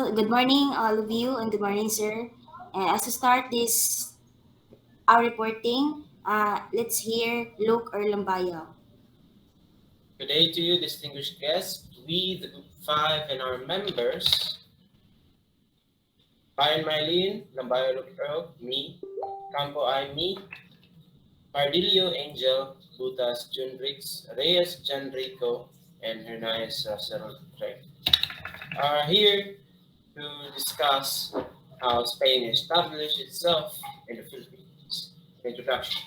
good morning, all of you, and good morning, sir. And as to start this our reporting, let's hear Luke or Lambayo. Good day to you, distinguished guests. We, the Group 5 and our members, Bayan Marlene, Lambayo Lucro, me, Campo I, me, Pardillo Angel, Butas Junrix, Reyes Janrico, and Hernandez Russell Craig are here to discuss how Spain established itself in the Philippines. Introduction.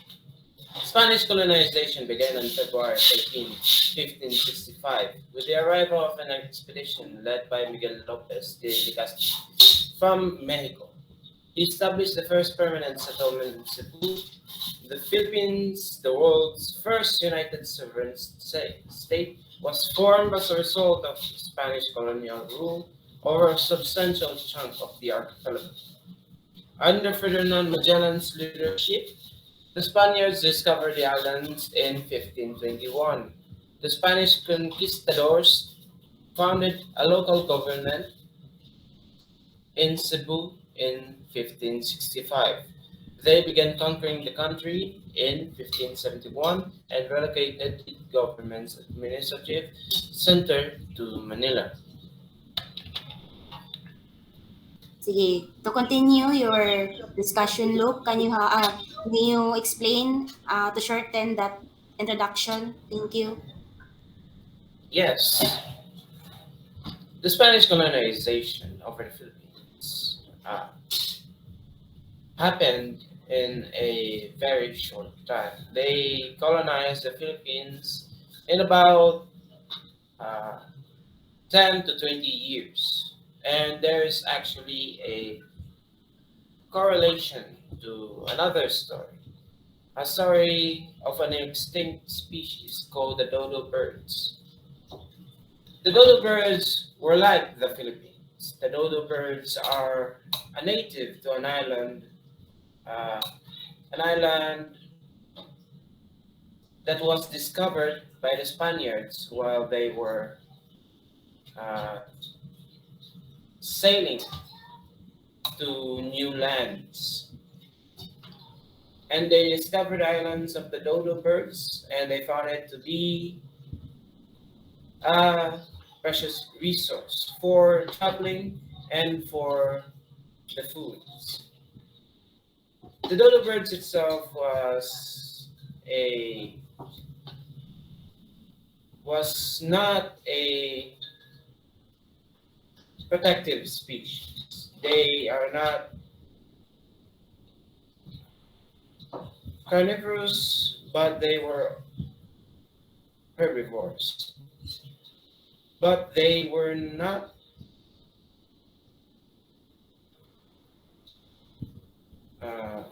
Spanish colonization began on February 18, 1565, with the arrival of an expedition led by Miguel Lopez de Legazpi from Mexico. He established the first permanent settlement in Cebu, the Philippines, the world's first united sovereign state, was formed as a result of Spanish colonial rule over a substantial chunk of the archipelago. Under Ferdinand Magellan's leadership, the Spaniards discovered the islands in 1521. The Spanish conquistadors founded a local government in Cebu in 1565. They began conquering the country in 1571 and relocated its government's administrative center to Manila. Sige, to continue your discussion, Luke, can you explain to shorten that introduction? Thank you. Yes, the Spanish colonization over the Philippines happened in a very short time. They colonized the Philippines in about uh, 10 to 20 years. And there is actually a correlation to another story, a story of an extinct species called the dodo birds. The dodo birds were like the Philippines. The dodo birds are a native to uh, an island that was discovered by the Spaniards while they were uh, sailing to new lands. And they discovered islands of the dodo birds, and they found it to be a precious resource for traveling and for the foods. The dodo birds itself a was not a protective species. They are not carnivorous, but they were herbivores. But they were not uh,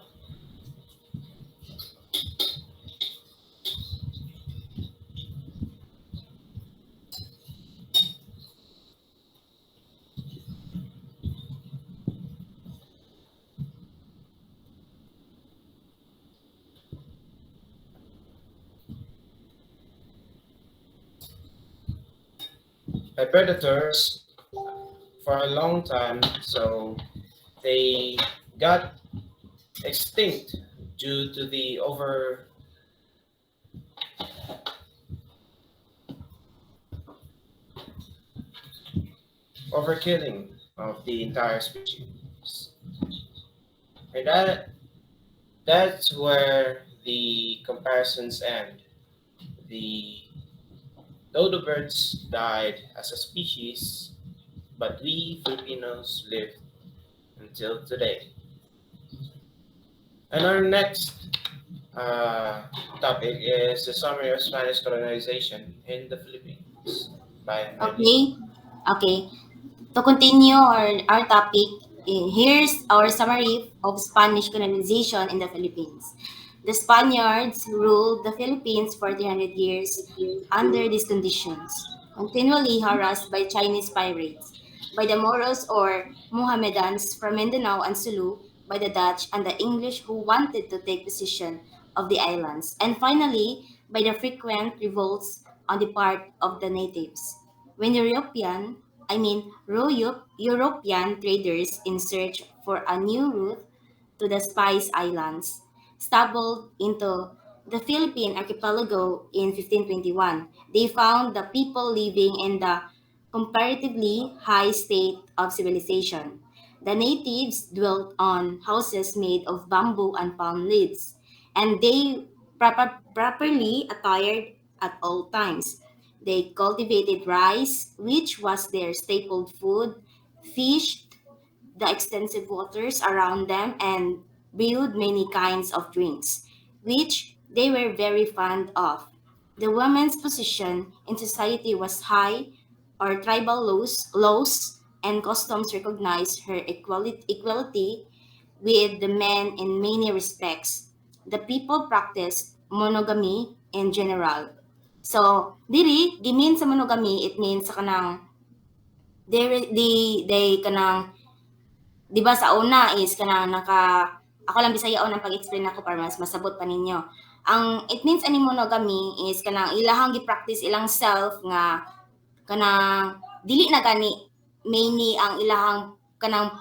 predators for a long time, so they got extinct due to the overkilling of the entire species. And that's where the comparisons end. The dodo birds died as a species, but we Filipinos lived until today. And our next uh, topic is the summary of Spanish colonization in the Philippines by Miley. Okay. Okay. To continue our topic, here's our summary of Spanish colonization in the Philippines. The Spaniards ruled the Philippines for 300 years under these conditions, continually harassed by Chinese pirates, by the Moros or Mohammedans from Mindanao and Sulu, by the Dutch and the English who wanted to take possession of the islands, and finally by the frequent revolts on the part of the natives. When European European traders in search for a new route to the Spice Islands, stumbled into the Philippine archipelago in 1521. They found the people living in the comparatively high state of civilization. The natives dwelt on houses made of bamboo and palm leaves, and they properly attired at all times. They cultivated rice, which was their staple food, fish, the extensive waters around them, and brewed many kinds of drinks, which they were very fond of. The woman's position in society was high, or tribal laws and customs recognized her equality with the men in many respects. The people practiced monogamy in general. So, diri, gimin sa monogamy, it means sa kanang, they kanang 'di ba sa una is kanang ako lang Bisaya ang pag-explain ako para mas masabot pa ninyo. Ang it means ani monogamy is kanang ilahang gi-practice ilang self nga kanang dili na gani mainly ang ilahang kanang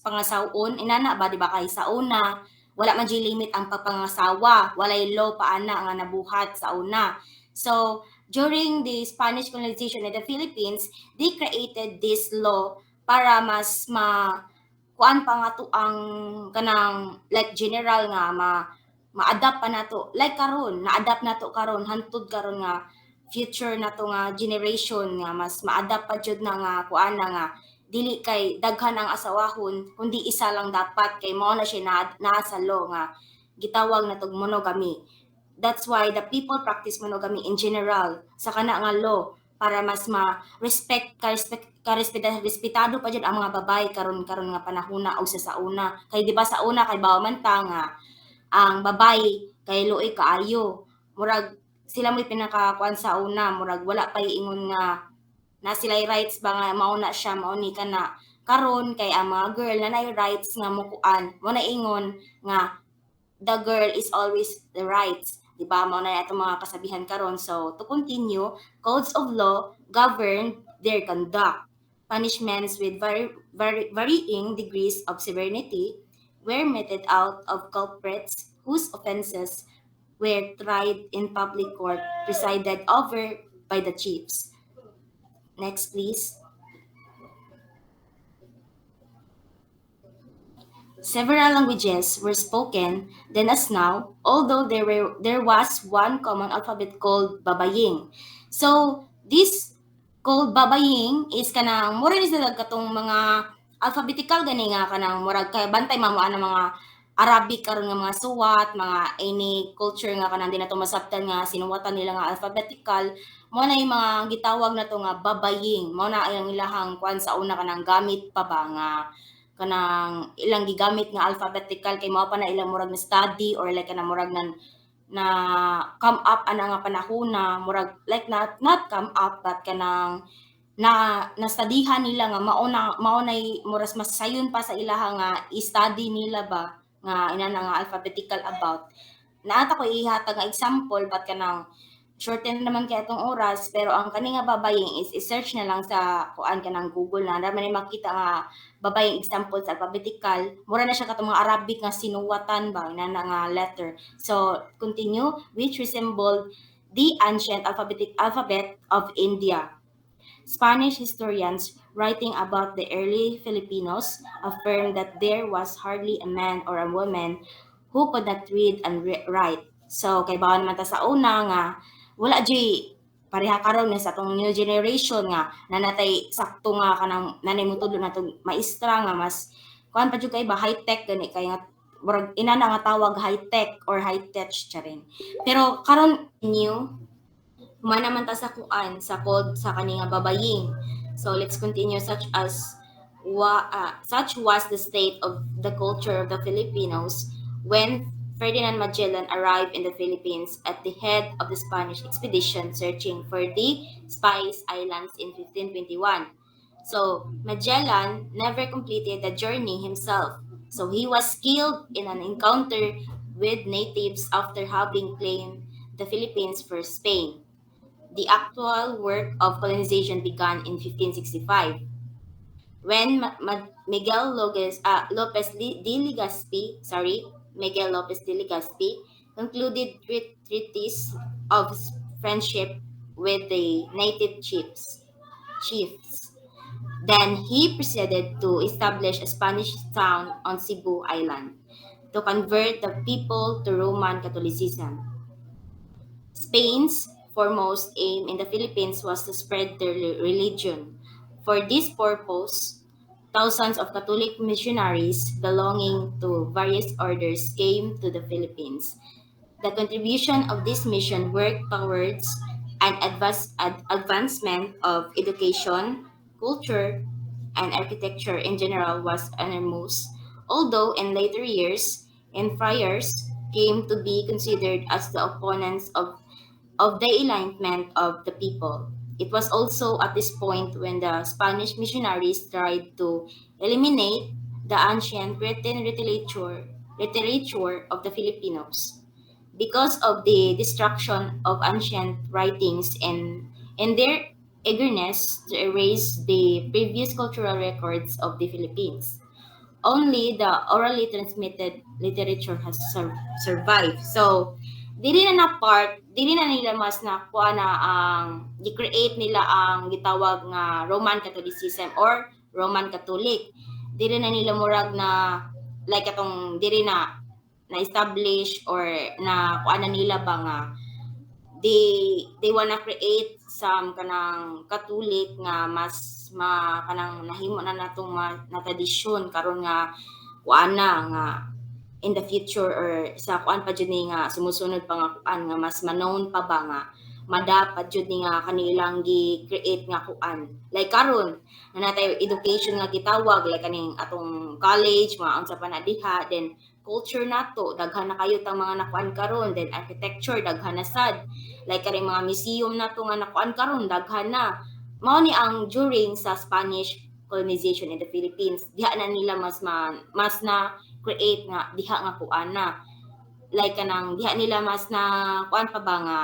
pangasawon inana ba 'di ba kay sa una wala man gyud limit ang pagpangasawa, walay law pa ana nga nabuhat sa una. So during the Spanish colonization in the Philippines, they created this law para mas kuan pa nga to ang kanang like general nga ma-adapt pa nato like karon na-adapt nato karon hantud karon nga future na to nga generation nga mas ma-adapt pa jud na nga kuan na nga dili kay daghan ang asawahon kundi isa lang dapat kay mao na siya naa sa law nga gitawag na tog monogamy. That's why the people practice monogamy in general sa kana nga law para mas respetado pa jud ang mga babae karon karon nga panahona og sa una kay di ba sa una kay bawa man ta nga ang babae kay luoy kaayo murag sila mo'y pinakakuan sa una murag wala pa ingon nga na sila'y rights ba nga mao na siya mao ni kana karon kay ang mga girl na nay rights nga mokuan mo na ingon nga the girl is always the rights. Di ba? Mao na itong mga kasabihan karon. So, to continue, codes of law govern their conduct. Punishments with varying degrees of severity were meted out of culprits whose offenses were tried in public court presided over by the chiefs. Next, please. Several languages were spoken then as now, although there was one common alphabet called Babaying. So this called Babaying is kanang mura ni sila katong mga alphabetical gani nga kanang murag kay bantay mamuan ng mga Arabic karon nga mga suwat, mga any culture nga kanang di na to masabtan nga sinuwatan nila nga alphabetical, mo na yung mga gitawag na to nga babaying, mo na ang ilahang kuan sa una kanang gamit pa ba nga kanang ilang gigamit nga alphabetical kay mao pa na ilang murag na study or like kanang murag na come up ana nga panahona murag like not come up but kanang nastudihan nila nga mao nay muras mas sayon pa sa ilaha nga i-study nila ba nga ina nga alphabetical about naata ko ihatag nga example but kanang shorten naman kaya itong oras pero ang kani nga babayeng is i-search na lang sa kuan kanang Google na naman ay makita nga babayeng example sa alphabetical mura na siya katong mga Arabic nga sinuwatan ba na nga letter so continue which resembled the ancient alphabet of India. Spanish historians writing about the early Filipinos affirm that there was hardly a man or a woman who could not read and write. So, kay bawon naman ta sa una nga, wala di pareha karon nga sa atong new generation nga nanatay sakto nga kanang nanay mo tudlo na tong maestra nga mas kuan pa jud kay ba high tech gani kay nga murag ina na nga tawag high tech or high tech charing. Pero karon new humana man ta sa kuan sa code sa kani nga babaying. So let's continue such was the state of the culture of the Filipinos when Ferdinand Magellan arrived in the Philippines at the head of the Spanish expedition searching for the Spice Islands in 1521. So Magellan never completed the journey himself. So he was killed in an encounter with natives after having claimed the Philippines for Spain. the actual work of colonization began in 1565 when Miguel Miguel Lopez de Legazpi concluded treaties of friendship with the native chiefs. Then he proceeded to establish a Spanish town on Cebu Island to convert the people to Roman Catholicism. Spain's foremost aim in the Philippines was to spread their religion. For this purpose, thousands of Catholic missionaries belonging to various orders came to the Philippines. The contribution of this mission worked towards an advancement of education, culture, and architecture in general was enormous, although in later years, and friars came to be considered as the opponents of the enlightenment of the people. It was also at this point when the Spanish missionaries tried to eliminate the ancient written literature of the Filipinos. Because of the destruction of ancient writings and their eagerness to erase the previous cultural records of the Philippines. Only the orally transmitted literature has survived. So, dili na nila mas nakuha na ang gi-create nila ang gitawag nga Roman Catholicism or Roman Catholic. Dili na nila murag na like atong dili na establish or na kuha na nila ba nga they wanna create some kanang Catholic nga mas kanang nahimo na natong na tradisyon karon nga kuan na nga in the future or sa kuan pa jud ni nga sumusunod pa nga kuan nga mas ma-known pa ba nga madapat jud ni nga kanilang gi-create nga kuan. Like karon na natay education nga gitawag like kaning atong college mga unsa pa na diha then culture nato daghan na kayo tang mga nakuan karon then architecture daghan na sad like kaning mga museum nato nga nakuan karon daghan na mao ni ang during sa Spanish colonization in the Philippines diha na nila mas na create nga diha nga kuan na like kanang diha nila mas na kuan pa ba nga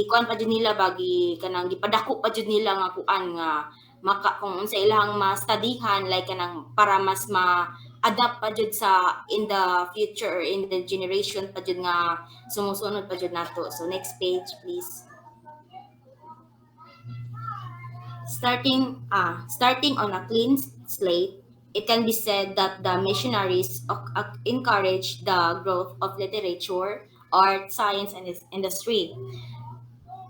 kuan pa jud nila ba kanang gipadako pa jud nila nga kuan nga maka kung unsa ilang ma-studyhan like kanang para mas ma-adapt pa jud sa in the future or in the generation pa jud nga sumusunod pa jud nato. So next page please. Starting on a clean slate, it can be said that the missionaries encouraged the growth of literature, art, science, and industry.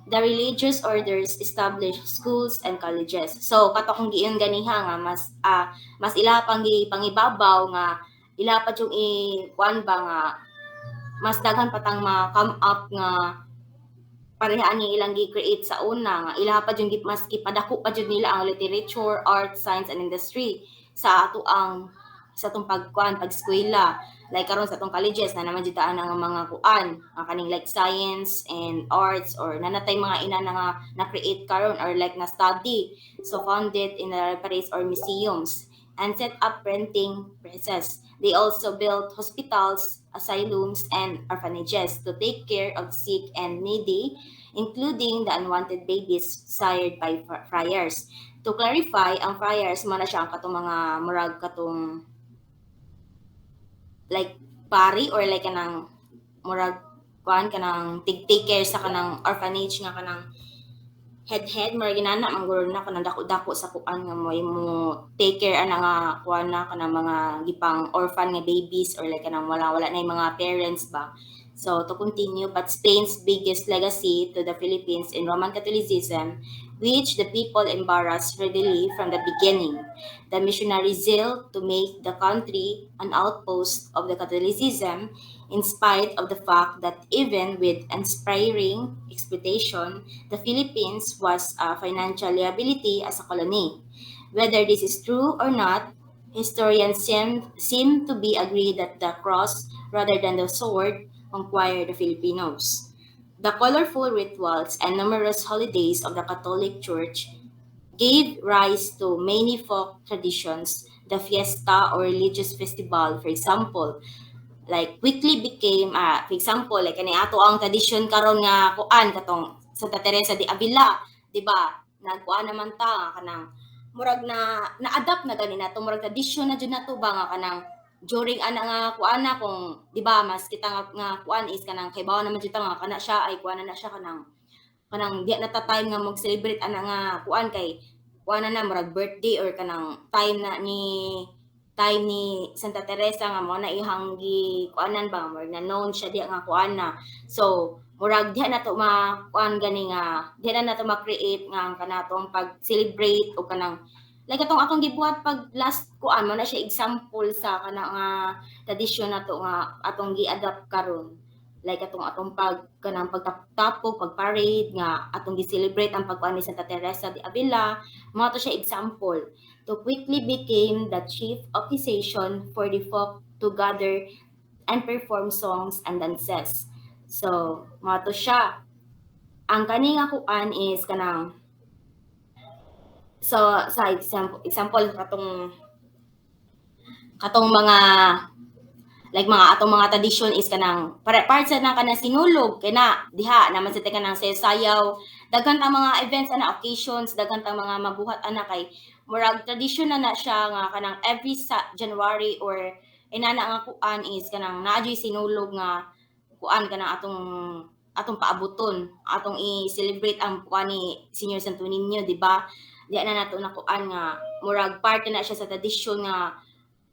The religious orders established schools and colleges. So kato kung giin ganiha nga mas ila pang pangibabaw nga ila pa yung kuan ba nga mas daghan patang ma-come up nga parehaan ni ilang gi-create sa una nga ila pa yung mas gipadako pa jud nila ang literature, art, science and industry sa ato ang sa atong pag-eskwela like karon sa atong colleges na naman jud taan ang mga kuan ang kaning like science and arts or nanatay mga ina na nga na-create karon or like na study so founded in libraries or museums and set up printing presses. They also built hospitals, asylums, and orphanages to take care of sick and needy, including the unwanted babies sired by friars. To clarify, ang friars mo na siya ang katong mga murag katong like pari or like kanang murag kuan kanang take care sa kanang orphanage nga kanang head mura ginana mangguro na kanang dako-dako sa kuan nga mo take care ana nga kuan na kanang mga gipang orphan nga babies or like kanang wala na yung mga parents ba. So to continue, but Spain's biggest legacy to the Philippines in Roman Catholicism, which the people embarrassed readily from the beginning, the missionary zeal to make the country an outpost of the Catholicism, in spite of the fact that even with inspiring expectation, the Philippines was a financial liability as a colony. Whether this is true or not, historians seem to be agreed that the cross, rather than the sword, conquered the Filipinos. The colorful rituals and numerous holidays of the Catholic Church gave rise to many folk traditions. The fiesta or religious festival, for example, like quickly became for example like kani ato ang tradition karon nga kuan katong Santa Teresa de Avila, di ba? Nagkuan naman ta nga kanang murag na-adapt na gani nato, murag tradisyon na jud nato ba nga kanang during ana nga kuan na kung di ba mas kita nga kuan is kanang kay bawo naman jud ta nga kana siya ay kuan na siya kanang di na ta time nga mag-celebrate ana nga kuan kay kuan na murag birthday or kanang time ni Santa Teresa nga mo na ihang kuanan ba murag na known siya di nga kuan na. So murag diha na to kuan gani nga diha na to ma-create nga kanatong pag-celebrate o kanang like atong gibuhat pag last kuan mo na siya example sa kana nga tradisyon nato nga atong gi-adapt karon. Like atong kanang pagtapok, pag-parade nga atong gi-celebrate ang pagkuan ni Santa Teresa de Avila, mao to siya example. To quickly became the chief occasion for the folk to gather and perform songs and dances. So, mao to siya. Ang kani nga kuan is kanang so sa example katong mga like atong mga tradisyon is kanang part sa nang kanang sinulog kay na diha naman sa kanang sayaw daghan tang mga events ana occasions daghan tang mga mabuhat ana kay murag tradisyon na siya nga kanang every sa January or inana nga kuan is kanang naadyoy sinulog nga kuan kanang atong paabuton atong i-celebrate ang kuan ni Senior Santo Niño di ba di na nato na kuan nga murag part na siya sa tradisyon nga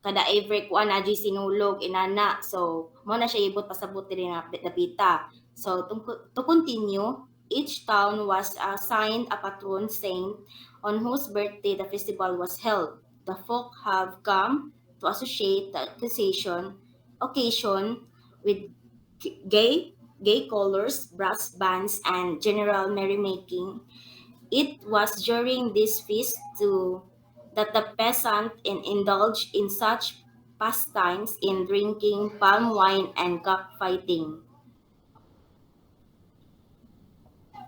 kada every kuan na dyan sinulog inana. So, mo na siya ibot pasabot diri nga dapita. So, to continue, each town was assigned a patron saint on whose birthday the festival was held. The folk have come to associate the occasion with gay colors, brass bands, and general merrymaking. It was during this feast too that the peasant indulged in such pastimes in drinking palm wine and cockfighting.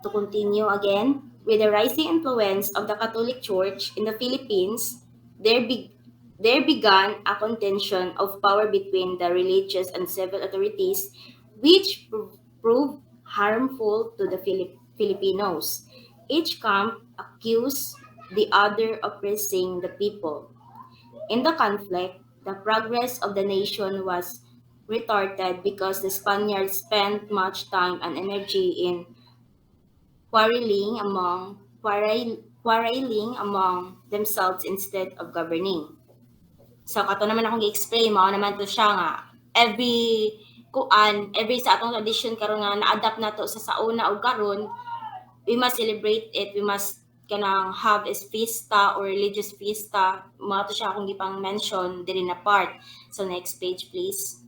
To continue again, with the rising influence of the Catholic Church in the Philippines, there, be- there began a contention of power between the religious and civil authorities, which proved harmful to the Filipinos. Each camp accused the other of oppressing the people. In the conflict, the progress of the nation was retarded because the Spaniards spent much time and energy in quarreling among themselves instead of governing. So kato naman akong i-explain mo naman to siya nga every sa atong tradition karon nga na-adapt nato sa sauna o karon we must celebrate it, we must kanang have a fiesta or religious fiesta. Mga to siya akong gipang mention diri na part. So next page please.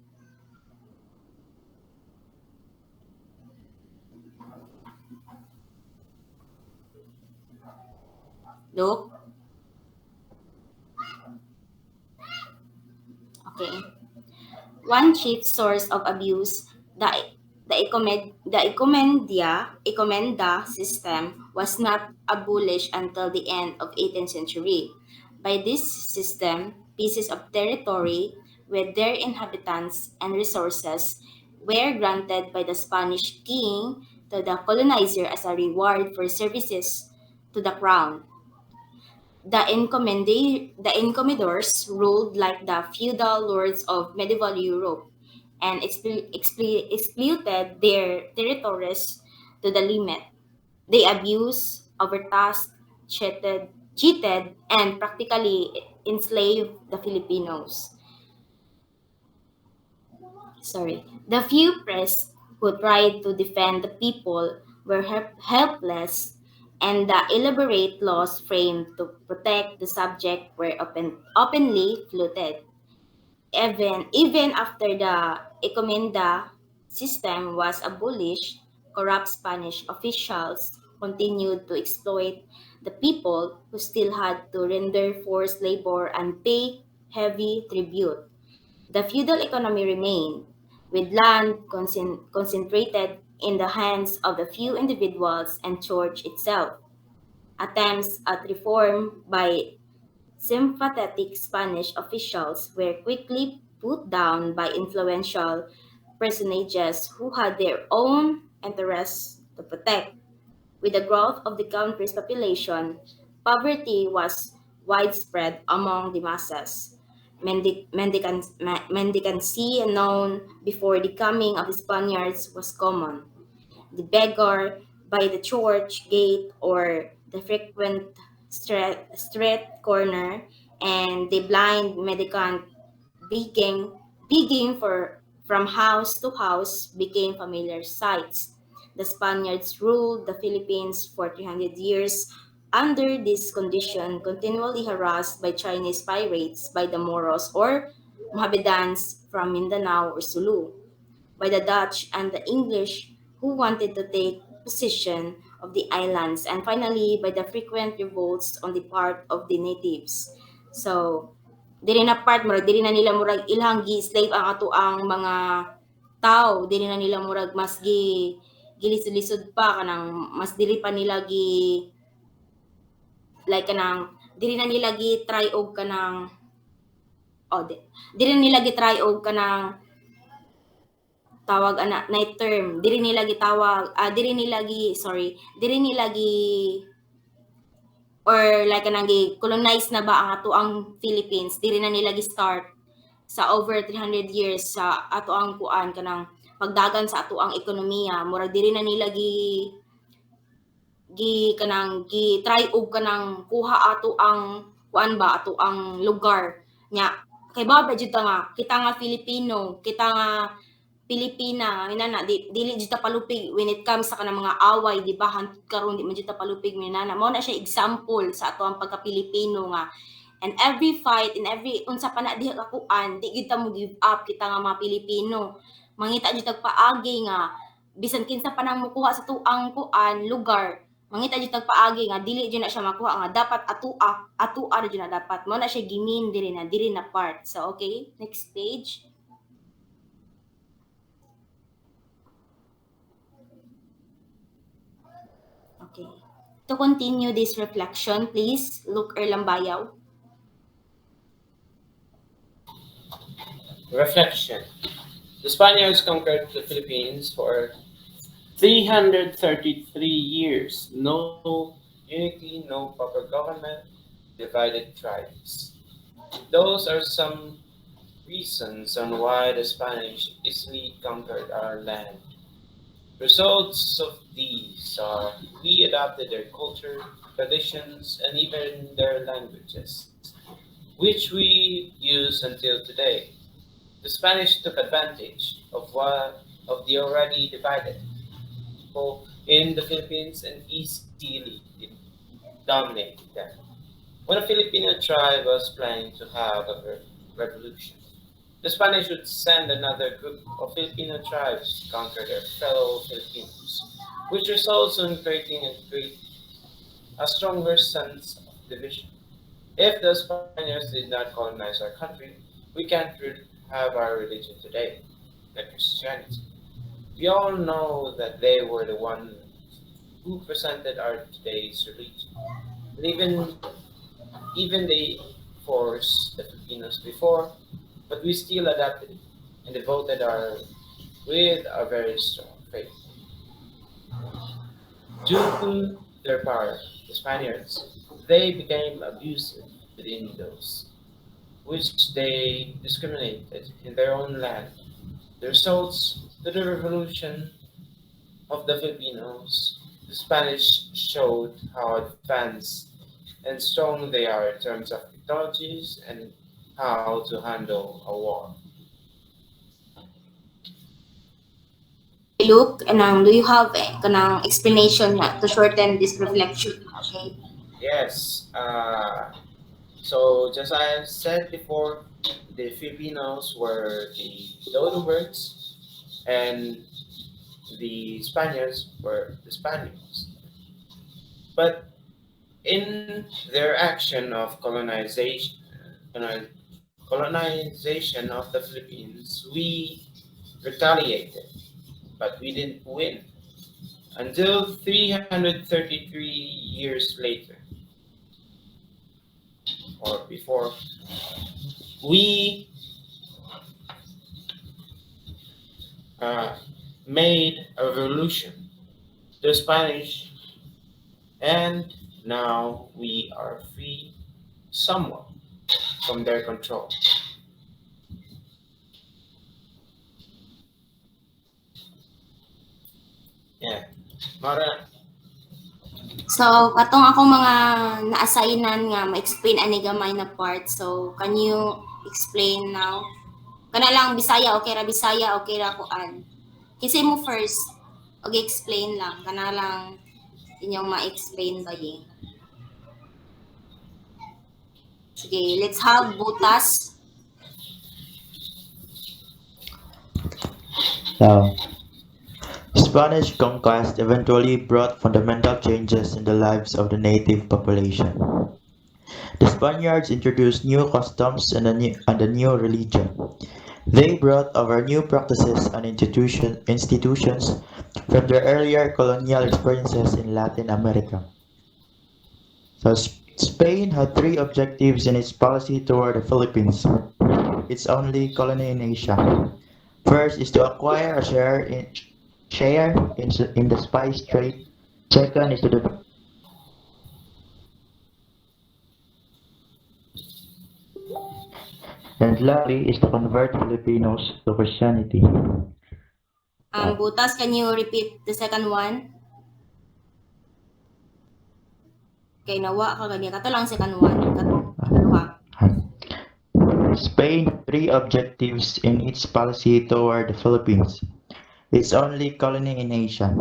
Look. Okay. One chief source of abuse, the system was not abolished until the end of 18th century. By this system, pieces of territory with their inhabitants and resources were granted by the Spanish king to the colonizer as a reward for services to the crown. The encomenders ruled like the feudal lords of medieval Europe and exploited their territories to the limit. They abused, overtasked, cheated, and practically enslaved the Filipinos. Sorry. The few priests who tried to defend the people were helpless, and the elaborate laws framed to protect the subject were openly flouted. Even after the Encomienda system was abolished, corrupt Spanish officials continued to exploit the people who still had to render forced labor and pay heavy tribute. The feudal economy remained, with land concentrated in the hands of the few individuals and church itself. Attempts at reform by sympathetic Spanish officials were quickly put down by influential personages who had their own interests to protect. With the growth of the country's population, poverty was widespread among the masses. Mendicancy, known before the coming of the Spaniards, was common. The beggar by the church gate or the frequent street corner, and the blind mendicant begging, begging from house to house became familiar sights. The Spaniards ruled the Philippines for 300 years under this condition, continually harassed by Chinese pirates, by the Moros or Mohammedans from Mindanao or Sulu, by the Dutch and the English who wanted to take possession of the islands, and finally by the frequent revolts on the part of the natives. So, diri na part murag diri na nila murag ilang gi-slave ang ato ang mga tao, diri na nila murag mas gilisod-lisod pa kanang mas dili pa nila like kanang diri na nila gi-try og kanang diri na nila gi-try og kanang tawag ana night term, diri nila gitawag diri nila gi sorry diri nila gi or like kanang gi-colonize na ba ang ato ang Philippines, diri na nila gi-start sa over 300 years sa ato ang kuan kanang pagdagan sa ato ang ekonomiya, murag diri na nila gi try og kanang kuha ato ang kuan ba ato ang lugar nya kay ba jud ta nga kita nga Filipino, kita nga Pilipina inana dili jud ta palupig when it comes sa kanang mga away di ba hantud karon di man jud ta palupig minana mao na siya example sa ato ang pagka Pilipino nga. And every fight and every unsa pa na diha kakuan di gyud ta mo give up kita nga mga Pilipino. Mangita jud tag paagi nga bisan kinsa pa nang mokuha sa tuang kuan lugar, mangita jud tag paagi nga dili jud na siya makuha nga dapat atua ra jud na dapat. Mao na siya gimin diri na part. So okay, next page. Okay. To continue this reflection, please look Erlambayaw. Reflection. The Spaniards conquered the Philippines for 333 years. No unity, no proper government, divided tribes. Those are some reasons on why the Spanish easily conquered our land. Results of these are we adopted their culture, traditions, and even their languages, which we use until today. The Spanish took advantage of the already divided people in the Philippines and easily dominated them. When a Filipino tribe was planning to have a revolution, the Spanish would send another group of Filipino tribes to conquer their fellow Filipinos, which results in a stronger sense of division. If the Spaniards did not colonize our country, we can't have our religion today, the Christianity. We all know that they were the ones who presented our today's religion. And even they forced the Filipinos before, but we still adapted it and devoted our with a very strong faith. Due to their power, the Spaniards, they became abusive within those which they discriminated in their own land. The results to the revolution of the Filipinos, the Spanish showed how advanced and strong they are in terms of technologies and how to handle a war. Okay, look, kanang do you have kanang explanation nga to shorten this reflection? Okay. Yes, so just as I said before, the Filipinos were the dodo birds and the Spaniards were the Spaniards. But in their action of colonization of the Philippines, we retaliated, but we didn't win until 333 years later or before we uh, made a revolution. The Spanish And now we are free somewhat from their control. Yeah. Mara, So, katong ako mga na-assignan nga ma-explain ani gamay na part. So, can you explain now? Kana lang Bisaya, okay ra Bisaya, okay ra kuan. Kasi mo first, okay explain lang. Kana lang inyong ma-explain ba ye. Sige, let's have butas. So, Spanish conquest eventually brought fundamental changes in the lives of the native population. The Spaniards introduced new customs and a new religion. They brought over new practices and institutions from their earlier colonial experiences in Latin America. So Spain had three objectives in its policy toward the Philippines, its only colony in Asia. First is to acquire a share in the spice trade. Second is to and lastly is to convert Filipinos to Christianity. So, Butas, can you repeat the second one? Kay nawa ka gani. Kato lang second one. Katong ikaduha. Spain had three objectives in its policy toward the Philippines, its only colony in Asia.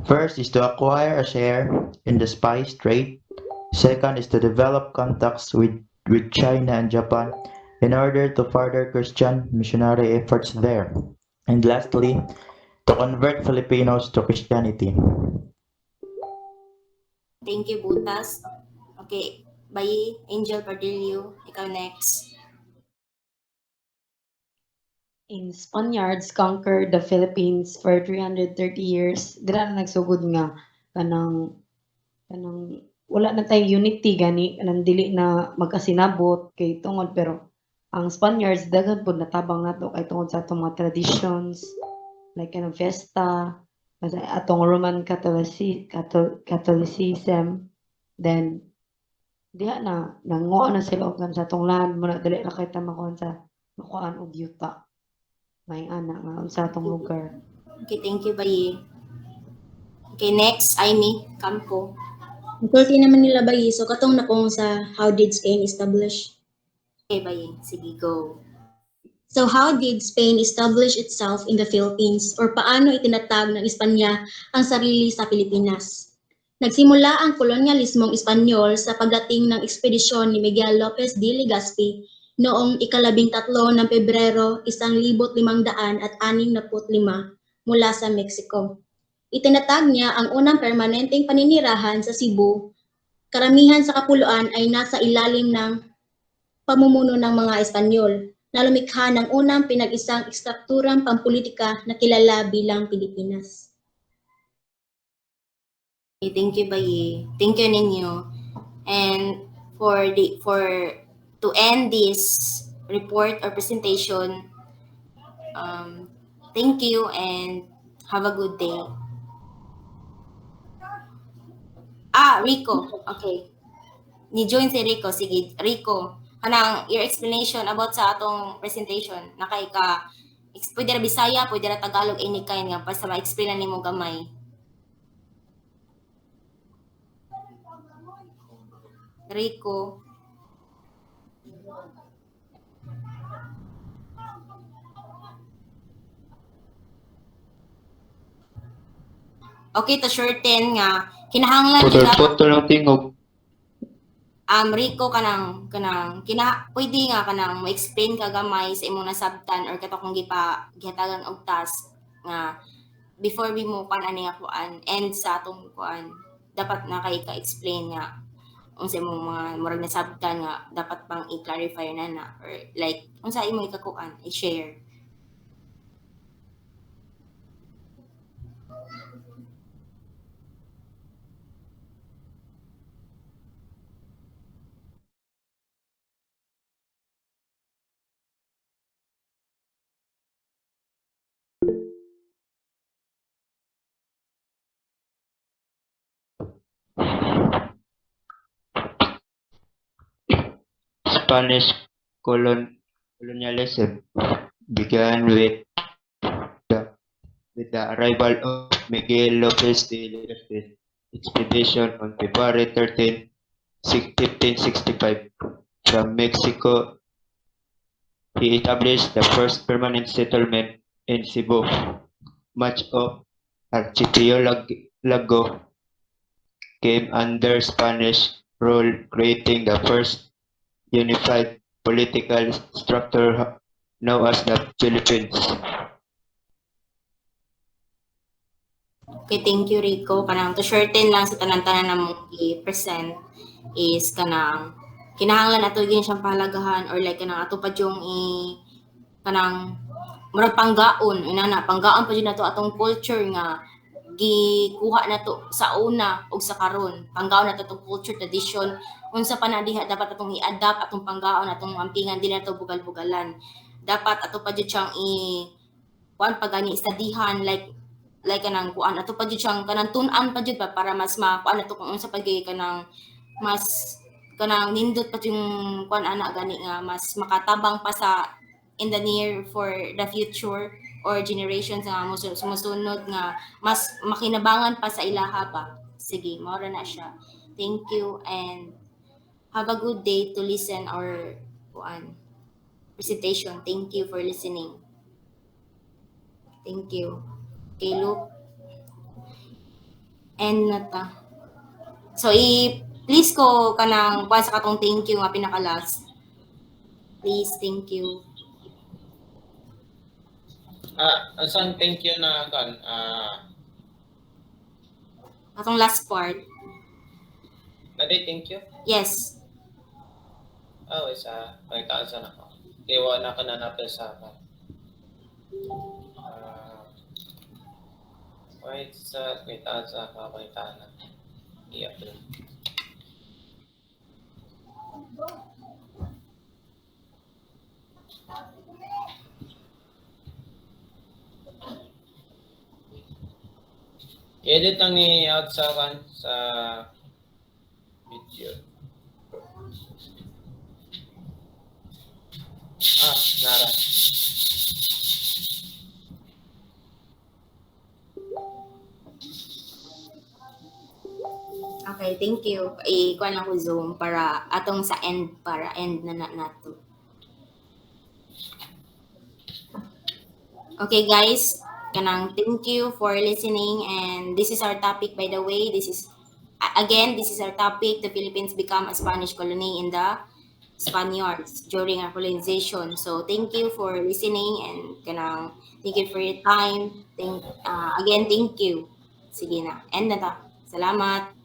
First is to acquire a share in the spice trade. Second is to develop contacts with China and Japan in order to further Christian missionary efforts there. And lastly, to convert Filipinos to Christianity. Thank you, Butas. Okay, bye. Angel Pardillo, ikaw next. In Spaniards conquered the Philippines for 330 years, dira na nagsugod nga kanang wala na tay unity gani kanang dili na magkasinabot kay tungod pero ang Spaniards daghan pud natabang nato kay tungod sa atong mga traditions like kanang fiesta kasi atong Roman Catholicism then diha na nanguha na sila og sa atong land mo na dili na kay ta makuha sa makuhaan og yuta may ana nga sa atong lugar. Okay, thank you, bye. Okay, next, Aimee Campo. Sulti naman nila ba so katong na kung sa how did Spain establish? Okay, bye. Sige, go. So how did Spain establish itself in the Philippines or paano itinatag ng Espanya ang sarili sa Pilipinas? Nagsimula ang kolonyalismong Espanyol sa pagdating ng ekspedisyon ni Miguel Lopez de Legazpi noong ika-13 ng Pebrero 1565 mula sa Mexico. Itinatag niya ang unang permanenteng paninirahan sa Cebu. Karamihan sa kapuluan ay nasa ilalim ng pamumuno ng mga Espanyol na lumikha ng unang pinag-isang ekstrukturang pampulitika na kilala bilang Pilipinas. Okay, thank you, bye. Thank you ninyo. And for to end this report or presentation, thank you and have a good day. Rico. Okay. Ni-join si Rico. Sige, Rico. Kanang your explanation about sa atong presentation. Nakay ka, pwede ra Bisaya, pwede ra Tagalog, any kind nga, basta ma-explain na nimo gamay. Rico. Okay, to shorten nga, kinahanglan gyud nato Putol-putol ang tingog. Rico kanang pwede nga kanang ma-explain ka gamay sa imong nasabtan or kato kung gihatagan og task nga before we mo ani nga kuan end sa atong kuan dapat na kay ka-explain nga unsa imong mga murag nasabtan nga dapat pang i-clarify na or like unsa imong ikakuan i-share. Spanish colonialism began the, with the arrival of Miguel Lopez de Legaspi expedition on February 13, 1565 from Mexico. He established the first permanent settlement in Cebu. Much of archipelago came under Spanish rule, creating the first unified political structure known as the Philippines. Okay, thank you, Rico. Kanang to shorten lang sa tanan-tanan na mong i-present is kanang kinahanglan ato gyud siyang pahalagahan or like kanang ato pa yung kanang murag panggaon inana panggaon pa jud nato atong culture nga gikuha nato sa una ug sa karon. Panggaon nato atong culture tradition unsa pa na diha dapat atong i-adapt atong panggaon atong ampingan dili nato bugal-bugalan. Dapat ato pa jud siyang kuan pa gani studyhan like kanang kuan ato pa jud siyang kanang tun-an pa jud ba para mas makuan nato kung unsa pa gyud kanang mas kanang nindot pa yung kuan ana gani nga mas makatabang pa sa in the near for the future or generations nga sumusunod nga mas makinabangan pa sa ilaha ba. Sige, mao na siya. Thank you and have a good day to listen our kuan presentation. Thank you for listening. Thank you. Okay, look. And na ta. So, please ko kanang kuha sa katong thank you nga pinaka-last. Please, thank you. Asan thank you na kan? Katong last part. Nade thank you. Yes. Oh, isa. Pakitaan sa nako. Iwa na ka na napil sa akin. Wait sa pakitaan sa pakitaan na. Iya. Edit ang ni-out sa kan sa video. Nara. Okay, thank you. Kuha lang ko Zoom para atong sa end para end na nato. Okay, guys. Kanang thank you for listening and this is our topic by the way. This is our topic. The Philippines become a Spanish colony in the Spaniards during our colonization. So thank you for listening and kanang thank you for your time. Thank you. Sige na. End na ta. Salamat.